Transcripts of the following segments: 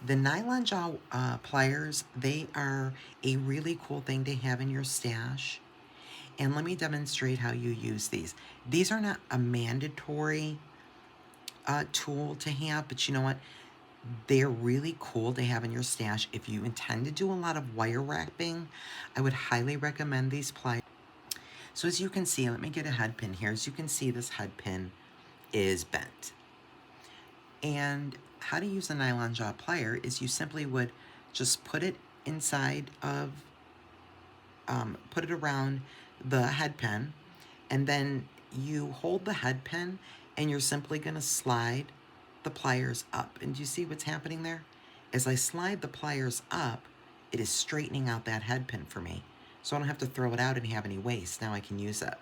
The nylon jaw pliers, they are a really cool thing to have in your stash. And let me demonstrate how you use these. These are not a mandatory tool to have, but you know what? They're really cool to have in your stash. If you intend to do a lot of wire wrapping, I would highly recommend these pliers. So as you can see, let me get a head pin here. As you can see, this head pin is bent. And how to use a nylon jaw plier is you simply would just put it inside of, put it around the head pin, and then you hold the head pin and you're simply going to slide the pliers up. And do you see what's happening there? As I slide the pliers up, it is straightening out that head pin for me. So I don't have to throw it out and have any waste. Now I can use it.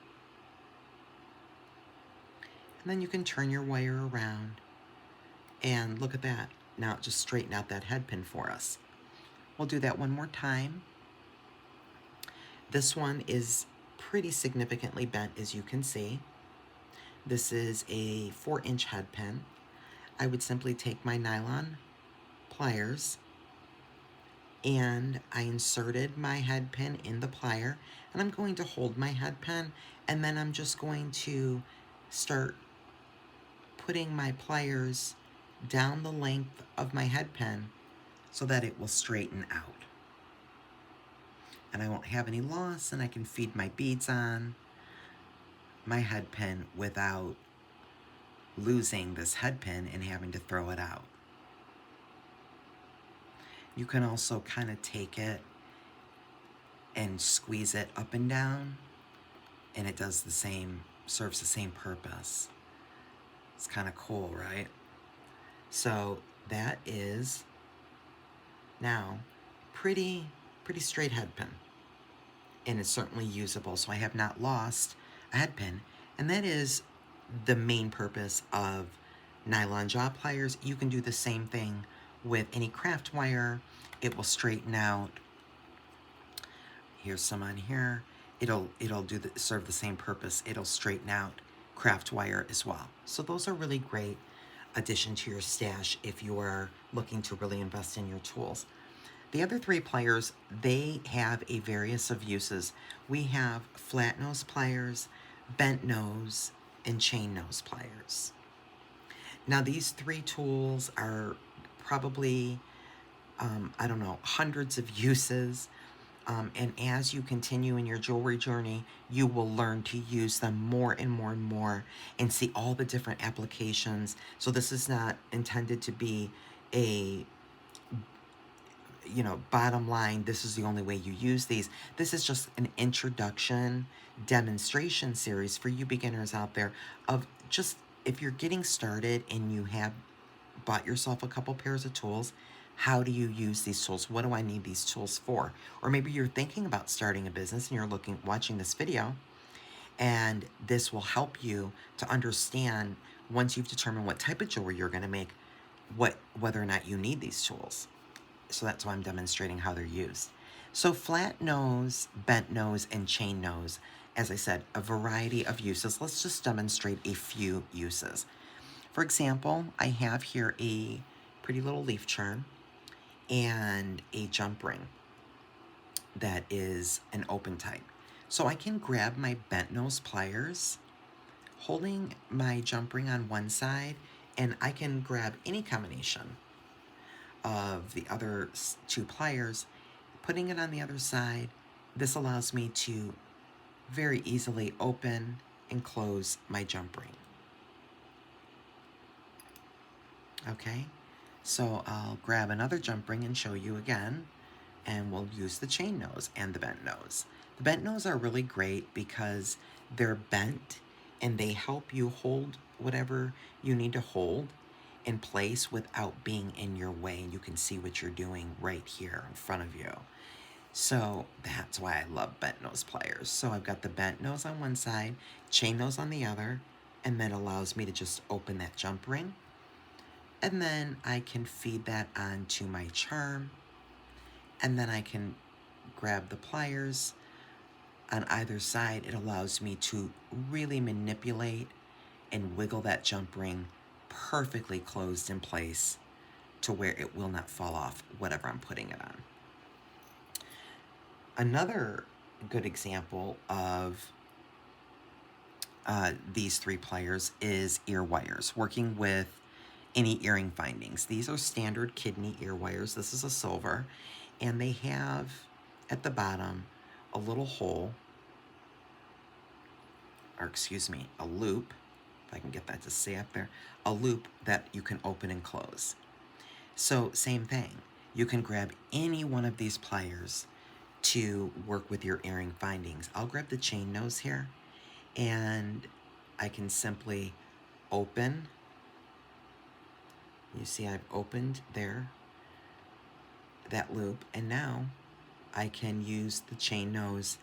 And then you can turn your wire around. And look at that. Now it just straightened out that head pin for us. We'll do that one more time. This one is pretty significantly bent, as you can see. This is a 4-inch head pin. I would simply take my nylon pliers and I inserted my head pin in the plier, and I'm going to hold my head pin, and then I'm just going to start putting my pliers down the length of my head pin so that it will straighten out. And I won't have any loss, and I can feed my beads on my head pin without losing this head pin and having to throw it out. You can also kind of take it and squeeze it up and down, and it does the same, serves the same purpose. It's kind of cool, right? So that is now pretty straight head pin, and it's certainly usable. So I have not lost a head pin, and that is the main purpose of nylon jaw pliers. You can do the same thing with any craft wire. It will straighten out. Here's some on here. It'll serve the same purpose. It'll straighten out craft wire as well. So those are really great addition to your stash if you are looking to really invest in your tools. The other 3 pliers, they have a various of uses. We have flat nose pliers, bent nose, and chain nose pliers. Now these 3 tools are probably, I don't know, hundreds of uses. And as you continue in your jewelry journey, you will learn to use them more and more and more and see all the different applications. So this is not intended to be a, you know, bottom line, this is the only way you use these. This is just an introduction demonstration series for you beginners out there of just, if you're getting started and you have bought yourself a couple pairs of tools, how do you use these tools? What do I need these tools for? Or maybe you're thinking about starting a business and you're watching this video, and this will help you to understand, once you've determined what type of jewelry you're going to make, whether or not you need these tools. So that's why I'm demonstrating how they're used. So flat nose, bent nose, and chain nose, as I said, a variety of uses. Let's just demonstrate a few uses. For example, I have here a pretty little leaf charm and a jump ring that is an open type. So I can grab my bent nose pliers, holding my jump ring on one side, and I can grab any combination of the other 2 pliers, putting it on the other side. This allows me to very easily open and close my jump ring. Okay, so I'll grab another jump ring and show you again, and we'll use the chain nose and the bent nose. The bent nose are really great because they're bent and they help you hold whatever you need to hold in place without being in your way, and you can see what you're doing right here in front of you. So that's why I love bent nose pliers. So I've got the bent nose on one side, chain nose on the other, and that allows me to just open that jump ring. And then I can feed that onto my charm, and then I can grab the pliers on either side. It allows me to really manipulate and wiggle that jump ring perfectly closed in place to where it will not fall off whatever I'm putting it on. Another good example of these 3 pliers is ear wires, working with any earring findings. These are standard kidney ear wires. This is a silver, and they have at the bottom a little hole, or excuse me, a loop, if I can get that to stay up there, a loop that you can open and close. So same thing, you can grab any one of these pliers to work with your earring findings. I'll grab the chain nose here, and I can simply open. You see I've opened there, that loop, and now I can use the chain nose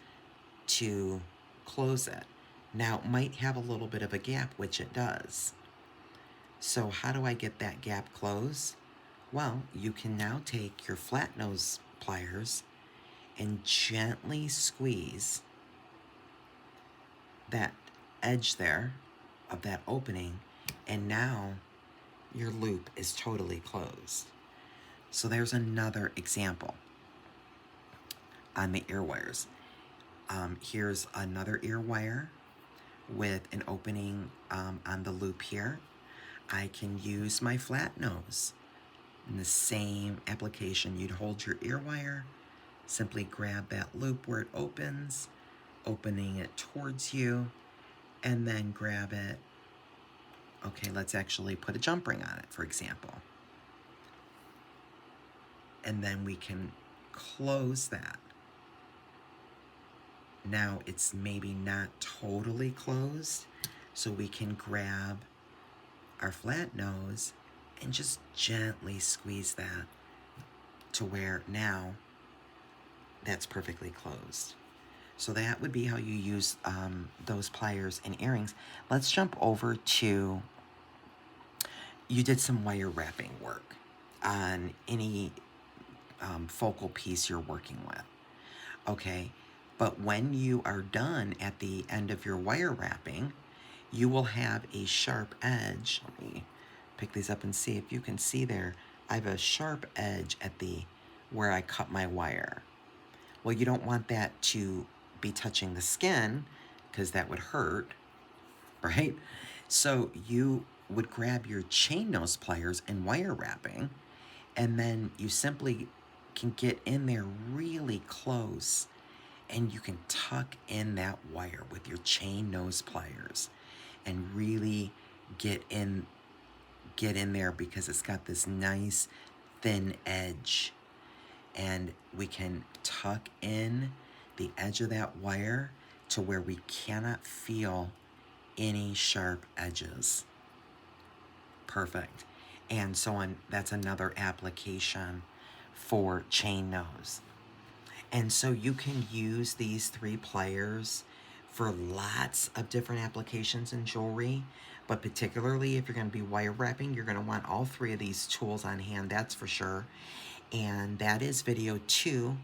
to close it. Now it might have a little bit of a gap, which it does. So how do I get that gap closed? Well, you can now take your flat nose pliers and gently squeeze that edge there of that opening, and now your loop is totally closed. So there's another example on the ear wires. Here's another ear wire with an opening on the loop here. I can use my flat nose in the same application. You'd hold your ear wire, simply grab that loop where it opens, opening it towards you, and then grab it. Okay, let's actually put a jump ring on it, for example. And then we can close that. Now it's maybe not totally closed, so we can grab our flat nose and just gently squeeze that to where now that's perfectly closed. So that would be how you use those pliers and earrings. Let's jump over to, you did some wire wrapping work on any focal piece you're working with. Okay, but when you are done at the end of your wire wrapping, you will have a sharp edge. Let me pick these up and see if you can see there. I have a sharp edge at the where I cut my wire. Well, you don't want that to be touching the skin because that would hurt, right? So you would grab your chain nose pliers and wire wrapping, and then you simply can get in there really close, and you can tuck in that wire with your chain nose pliers and really get in there, because it's got this nice thin edge, and we can tuck in the edge of that wire to where we cannot feel any sharp edges. Perfect. And so on, that's another application for chain nose. And so you can use these 3 pliers for lots of different applications in jewelry, but particularly if you're going to be wire wrapping, you're going to want all 3 of these tools on hand, that's for sure. And that is video 2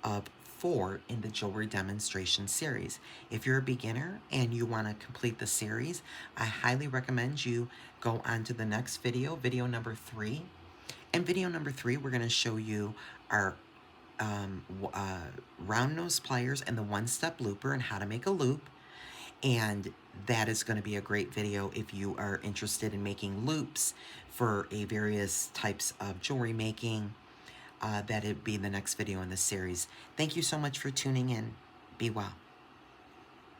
of 4 in the jewelry demonstration series. If you're a beginner and you want to complete the series, I highly recommend you go on to the next video, video number 3. In video number 3, we're going to show you our round nose pliers and the one-step looper and how to make a loop. And that is going to be a great video if you are interested in making loops for a various types of jewelry making. That'd be the next video in this series. Thank you so much for tuning in. Be well.